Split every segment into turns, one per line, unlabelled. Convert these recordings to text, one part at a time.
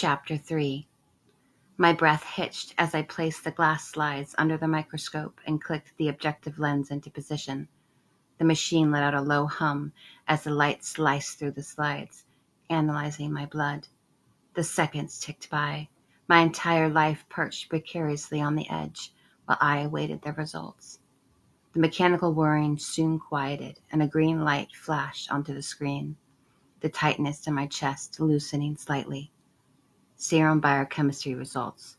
Chapter 3. My breath hitched as I placed the glass slides under the microscope and clicked the objective lens into position. The machine let out a low hum as the light sliced through the slides, analyzing my blood. The seconds ticked by, my entire life perched precariously on the edge while I awaited the results. The mechanical whirring soon quieted, and a green light flashed onto the screen, the tightness in my chest loosening slightly. Serum biochemistry results.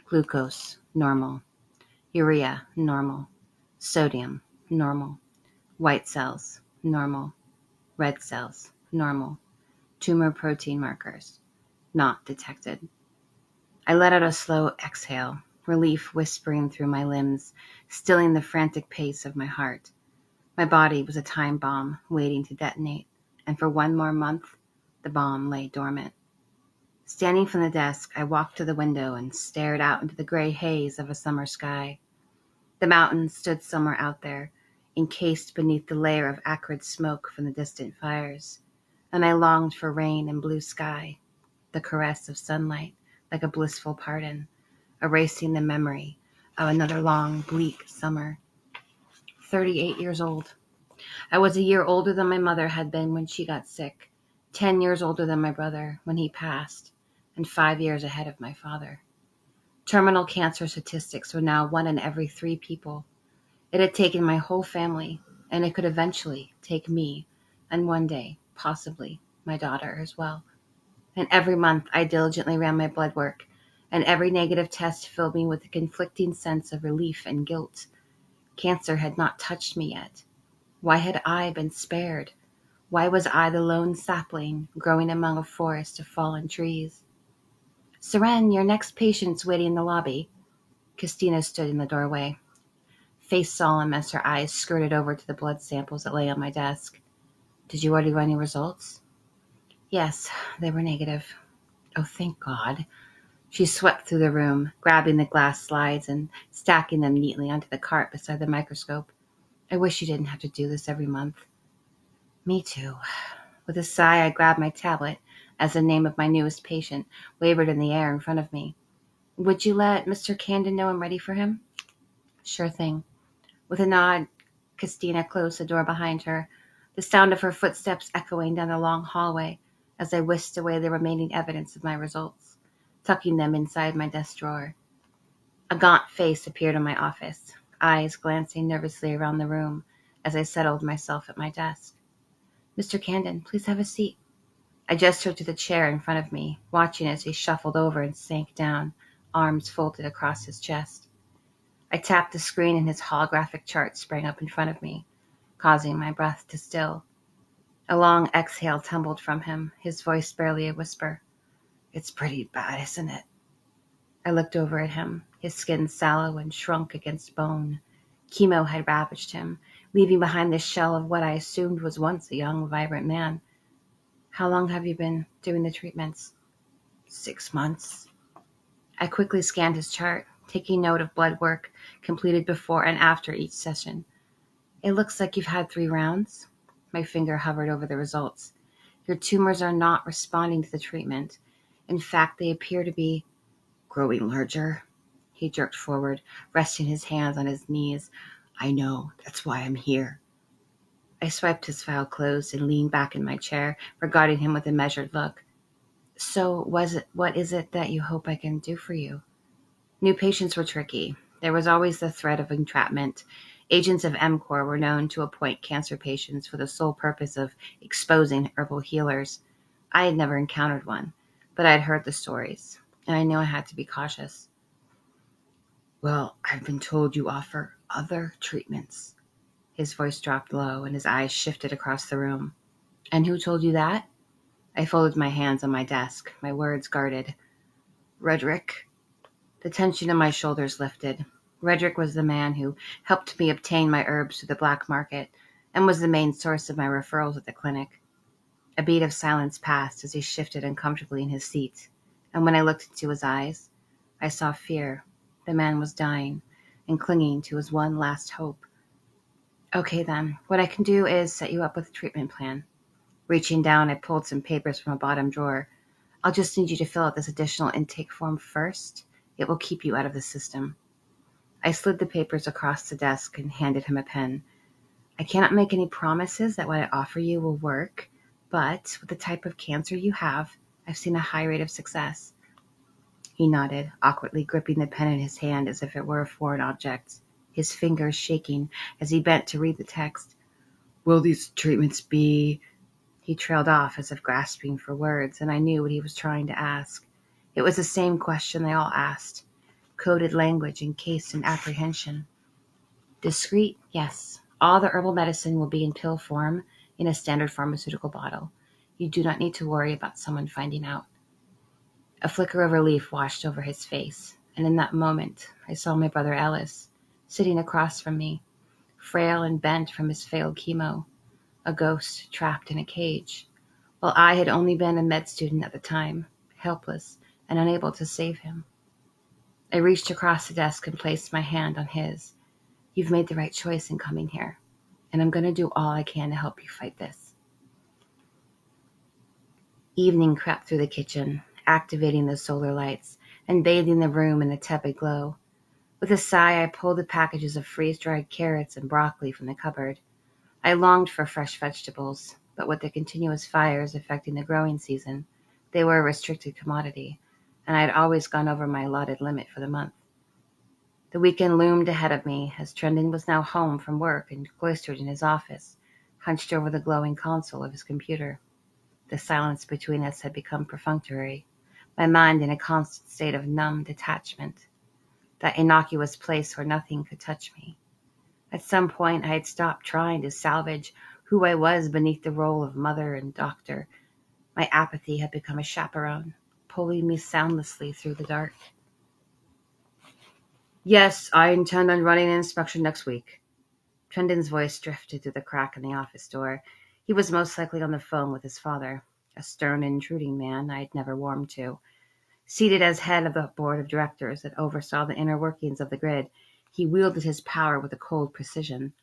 Glucose, normal. Urea, normal. Sodium, normal. White cells, normal. Red cells, normal. Tumor protein markers, not detected. I let out a slow exhale, relief whispering through my limbs, stilling the frantic pace of my heart. My body was a time bomb waiting to detonate, and for one more month, the bomb lay dormant. Standing from the desk, I walked to the window and stared out into the gray haze of a summer sky. The mountains stood somewhere out there, encased beneath the layer of acrid smoke from the distant fires, and I longed for rain and blue sky, the caress of sunlight like a blissful pardon, erasing the memory of another long, bleak summer. 38 years old. I was a year older than my mother had been when she got sick, 10 years older than my brother when he passed, and 5 years ahead of my father. Terminal cancer statistics were now 1 in every 3 people. It had taken my whole family, and it could eventually take me, and one day, possibly, my daughter as well. And every month I diligently ran my blood work, and every negative test filled me with a conflicting sense of relief and guilt. Cancer had not touched me yet. Why had I been spared? Why was I the lone sapling growing among a forest of fallen trees? "Seren, your next patient's waiting in the lobby." Christina stood in the doorway, face solemn as her eyes skirted over to the blood samples that lay on my desk. "Did you already run any results?" "Yes, they were negative." "Oh, thank God." She swept through the room, grabbing the glass slides and stacking them neatly onto the cart beside the microscope. "I wish you didn't have to do this every month." "Me too." With a sigh, I grabbed my tablet as the name of my newest patient wavered in the air in front of me. "Would you let Mr. Candon know I'm ready for him?" "Sure thing." With a nod, Christina closed the door behind her, the sound of her footsteps echoing down the long hallway as I whisked away the remaining evidence of my results, tucking them inside my desk drawer. A gaunt face appeared in my office, eyes glancing nervously around the room as I settled myself at my desk. "Mr. Candon, please have a seat." I gestured to the chair in front of me, watching as he shuffled over and sank down, arms folded across his chest. I tapped the screen and his holographic chart sprang up in front of me, causing my breath to still. A long exhale tumbled from him, his voice barely a whisper. "It's pretty bad, isn't it?" I looked over at him, his skin sallow and shrunk against bone. Chemo had ravaged him, leaving behind the shell of what I assumed was once a young, vibrant man. "How long have you been doing the treatments?" 6 months. I quickly scanned his chart, taking note of blood work completed before and after each session. "It looks like you've had 3 rounds." My finger hovered over the results. "Your tumors are not responding to the treatment. In fact, they appear to be growing larger." He jerked forward, resting his hands on his knees. "I know. That's why I'm here." I swiped his file closed and leaned back in my chair, regarding him with a measured look. "So what is it that you hope I can do for you?" New patients were tricky. There was always the threat of entrapment. Agents of MCOR were known to appoint cancer patients for the sole purpose of exposing herbal healers. I had never encountered one, but I had heard the stories, and I knew I had to be cautious. "Well, I've been told you offer other treatments." His voice dropped low, and his eyes shifted across the room. "And who told you that?" I folded my hands on my desk, my words guarded. "Redrick." The tension in my shoulders lifted. Redrick was the man who helped me obtain my herbs through the black market and was the main source of my referrals at the clinic. A beat of silence passed as he shifted uncomfortably in his seat, and when I looked into his eyes, I saw fear. The man was dying and clinging to his one last hope. "Okay then, what I can do is set you up with a treatment plan." Reaching down, I pulled some papers from a bottom drawer. I'll just need you to fill out this additional intake form first. It will keep you out of the system. I slid the papers across the desk and handed him a pen. I cannot make any promises that what I offer you will work, but with the type of cancer you have, I've seen a high rate of success. He nodded, awkwardly gripping the pen in his hand as if it were a foreign object, his fingers shaking as he bent to read the text. Will these treatments be... He trailed off as if grasping for words, and I knew what he was trying to ask. It was the same question they all asked, coded language encased in apprehension. Discreet, yes. All the herbal medicine will be in pill form in a standard pharmaceutical bottle. You do not need to worry about someone finding out. A flicker of relief washed over his face, and in that moment I saw my brother Ellis, sitting across from me, frail and bent from his failed chemo, a ghost trapped in a cage, while I had only been a med student at the time, helpless and unable to save him. I reached across the desk and placed my hand on his. You've made the right choice in coming here, and I'm going to do all I can to help you fight this. Evening crept through the kitchen, activating the solar lights and bathing the room in a tepid glow. With a sigh, I pulled the packages of freeze-dried carrots and broccoli from the cupboard. I longed for fresh vegetables, but with the continuous fires affecting the growing season, they were a restricted commodity, and I had always gone over my allotted limit for the month. The weekend loomed ahead of me as Trendon was now home from work and cloistered in his office, hunched over the glowing console of his computer. The silence between us had become perfunctory, my mind in a constant state of numb detachment, that innocuous place where nothing could touch me. At some point, I had stopped trying to salvage who I was beneath the role of mother and doctor. My apathy had become a chaperone, pulling me soundlessly through the dark. Yes, I intend on running an inspection next week. Trendon's voice drifted through the crack in the office door. He was most likely on the phone with his father, a stern, intruding man I'd never warmed to. Seated as head of the board of directors that oversaw the inner workings of the grid, he wielded his power with a cold precision.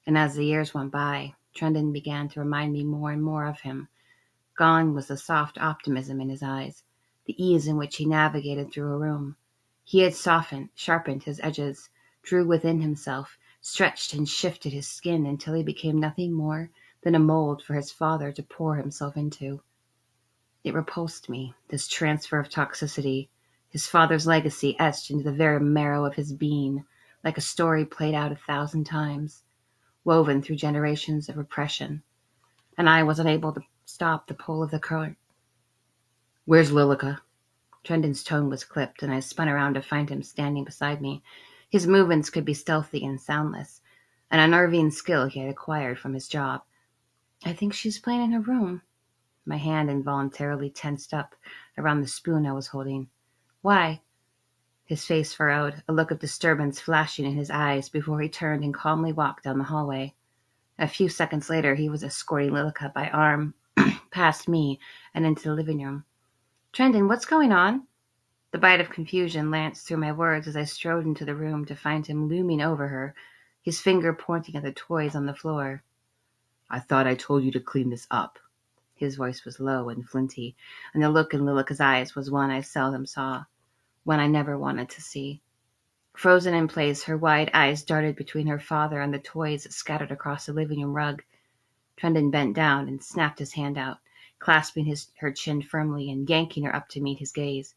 And as the years went by, Trendon began to remind me more and more of him. Gone was the soft optimism in his eyes, the ease in which he navigated through a room. He had sharpened his edges, drew within himself, stretched and shifted his skin until he became nothing more than a mold for his father to pour himself into. It repulsed me, this transfer of toxicity, his father's legacy etched into the very marrow of his being, like a story played out 1,000 times, woven through generations of repression, and I was unable to stop the pull of the current. Where's Lilica? Trendon's tone was clipped, and I spun around to find him standing beside me. His movements could be stealthy and soundless, an unnerving skill he had acquired from his job. I think she's playing in her room. My hand involuntarily tensed up around the spoon I was holding. Why? His face furrowed, a look of disturbance flashing in his eyes before he turned and calmly walked down the hallway. A few seconds later, he was escorting Lilica by arm past me and into the living room. Trendon, what's going on? The bite of confusion lanced through my words as I strode into the room to find him looming over her, his finger pointing at the toys on the floor. I thought I told you to clean this up. His voice was low and flinty, and the look in Lilica's eyes was one I seldom saw, one I never wanted to see. Frozen in place, her wide eyes darted between her father and the toys scattered across the living room rug. Trendon bent down and snapped his hand out, clasping her chin firmly and yanking her up to meet his gaze.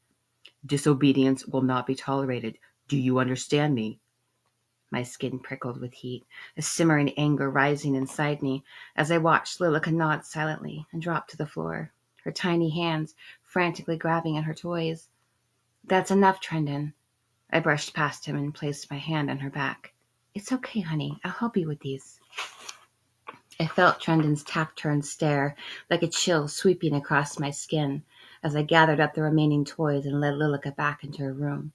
Disobedience will not be tolerated. Do you understand me? My skin prickled with heat, a simmering anger rising inside me as I watched Lilica nod silently and drop to the floor, her tiny hands frantically grabbing at her toys. That's enough, Trendon. I brushed past him and placed my hand on her back. It's okay, honey. I'll help you with these. I felt Trendon's taciturn stare like a chill sweeping across my skin as I gathered up the remaining toys and led Lilica back into her room.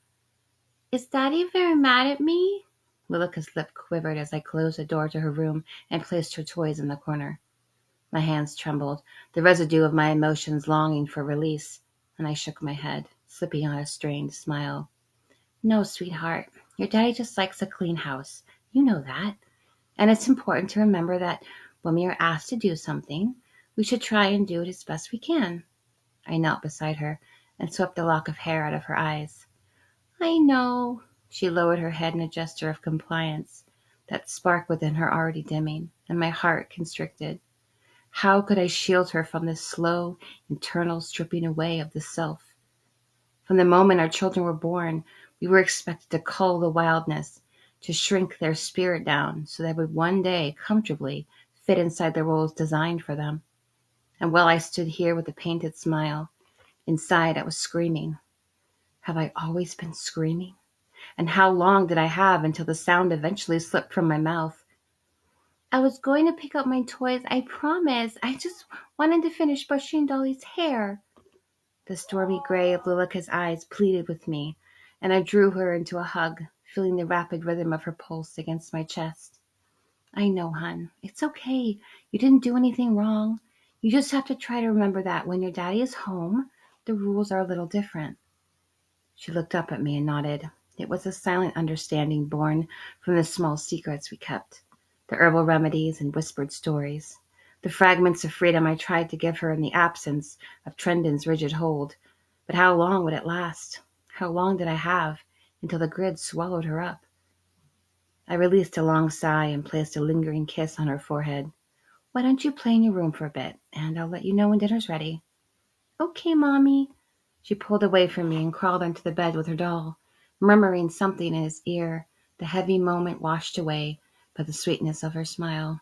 Is Daddy very mad at me? Lilica's lip quivered as I closed the door to her room and placed her toys in the corner. My hands trembled, the residue of my emotions longing for release, and I shook my head, slipping on a strained smile. No, sweetheart, your daddy just likes a clean house. You know that. And it's important to remember that when we are asked to do something, we should try and do it as best we can. I knelt beside her and swept a lock of hair out of her eyes. I know. She lowered her head in a gesture of compliance, that spark within her already dimming, and my heart constricted. How could I shield her from this slow, internal stripping away of the self? From the moment our children were born, we were expected to cull the wildness, to shrink their spirit down so they would one day comfortably fit inside the roles designed for them. And while I stood here with a painted smile, inside I was screaming. Have I always been screaming? And how long did I have until the sound eventually slipped from my mouth? I was going to pick up my toys, I promise. I just wanted to finish brushing Dolly's hair. The stormy gray of Lilica's eyes pleaded with me, and I drew her into a hug, feeling the rapid rhythm of her pulse against my chest. I know, hon. It's okay. You didn't do anything wrong. You just have to try to remember that when your daddy is home, the rules are a little different. She looked up at me and nodded. It was a silent understanding born from the small secrets we kept, the herbal remedies and whispered stories, the fragments of freedom I tried to give her in the absence of Trendon's rigid hold. But how long would it last? How long did I have until the grid swallowed her up? I released a long sigh and placed a lingering kiss on her forehead. Why don't you play in your room for a bit, and I'll let you know when dinner's ready. Okay, Mommy. She pulled away from me and crawled onto the bed with her doll, murmuring something in his ear, the heavy moment washed away by the sweetness of her smile.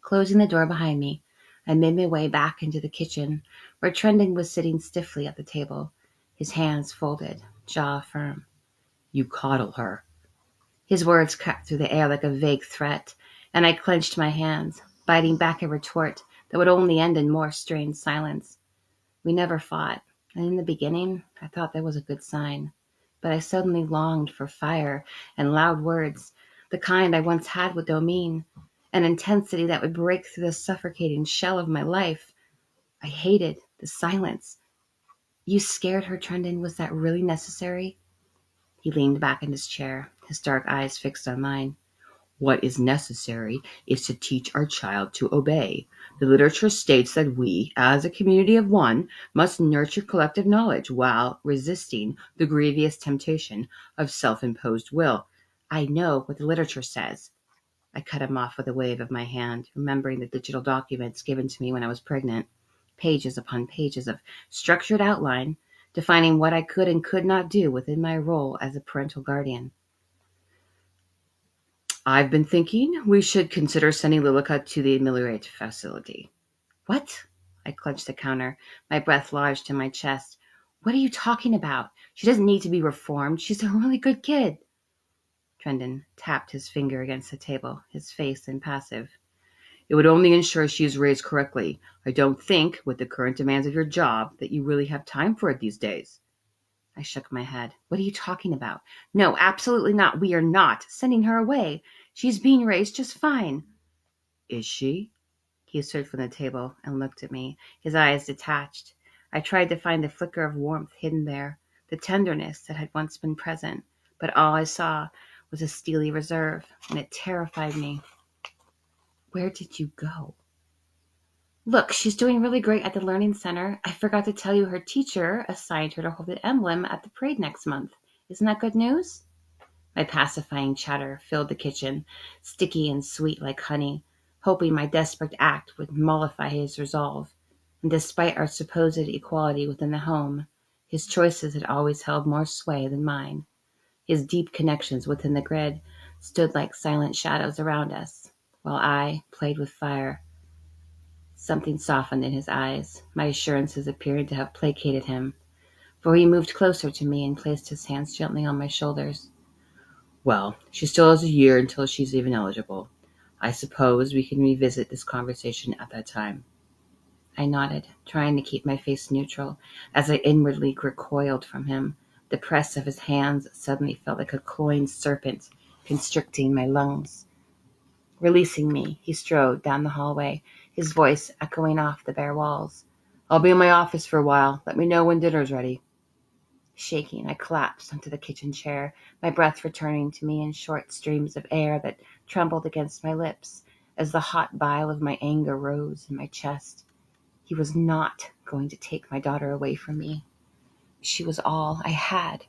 Closing the door behind me, I made my way back into the kitchen, where Trendon was sitting stiffly at the table, his hands folded, jaw firm. You coddle her. His words cut through the air like a vague threat, and I clenched my hands, biting back a retort that would only end in more strained silence. We never fought, and in the beginning I thought that was a good sign. But I suddenly longed for fire and loud words, the kind I once had with Domine, an intensity that would break through the suffocating shell of my life. I hated the silence. You scared her, Trendon. Was that really necessary? He leaned back in his chair, his dark eyes fixed on mine. What is necessary is to teach our child to obey. The literature states that we, as a community of one, must nurture collective knowledge while resisting the grievous temptation of self-imposed will. I know what the literature says. I cut him off with a wave of my hand, remembering the digital documents given to me when I was pregnant. Pages upon pages of structured outline, defining what I could and could not do within my role as a parental guardian. I've been thinking we should consider sending Lilica to the Ameliorate facility. What? I clenched the counter, my breath lodged in my chest. What are you talking about? She doesn't need to be reformed. She's a really good kid. Trendon tapped his finger against the table, his face impassive. It would only ensure she is raised correctly. I don't think, with the current demands of your job, that you really have time for it these days. I shook my head. What are you talking about? No, absolutely not. We are not sending her away. She's being raised just fine. Is she? He stood from the table and looked at me, his eyes detached. I tried to find the flicker of warmth hidden there, the tenderness that had once been present, but all I saw was a steely reserve, and it terrified me. Where did you go? Look, she's doing really great at the Learning Center. I forgot to tell you her teacher assigned her to hold the emblem at the parade next month. Isn't that good news? My pacifying chatter filled the kitchen, sticky and sweet like honey, hoping my desperate act would mollify his resolve. And despite our supposed equality within the home, his choices had always held more sway than mine. His deep connections within the grid stood like silent shadows around us, while I played with fire. Something softened in his eyes, my assurances appearing to have placated him, for he moved closer to me and placed his hands gently on my shoulders. Well, she still has a year until she's even eligible. I suppose we can revisit this conversation at that time. I nodded, trying to keep my face neutral, as I inwardly recoiled from him. The press of his hands suddenly felt like a clawing serpent constricting my lungs. Releasing me, he strode down the hallway, his voice echoing off the bare walls. I'll be in my office for a while. Let me know when dinner's ready. Shaking, I collapsed onto the kitchen chair, my breath returning to me in short streams of air that trembled against my lips as the hot bile of my anger rose in my chest. He was not going to take my daughter away from me. She was all I had.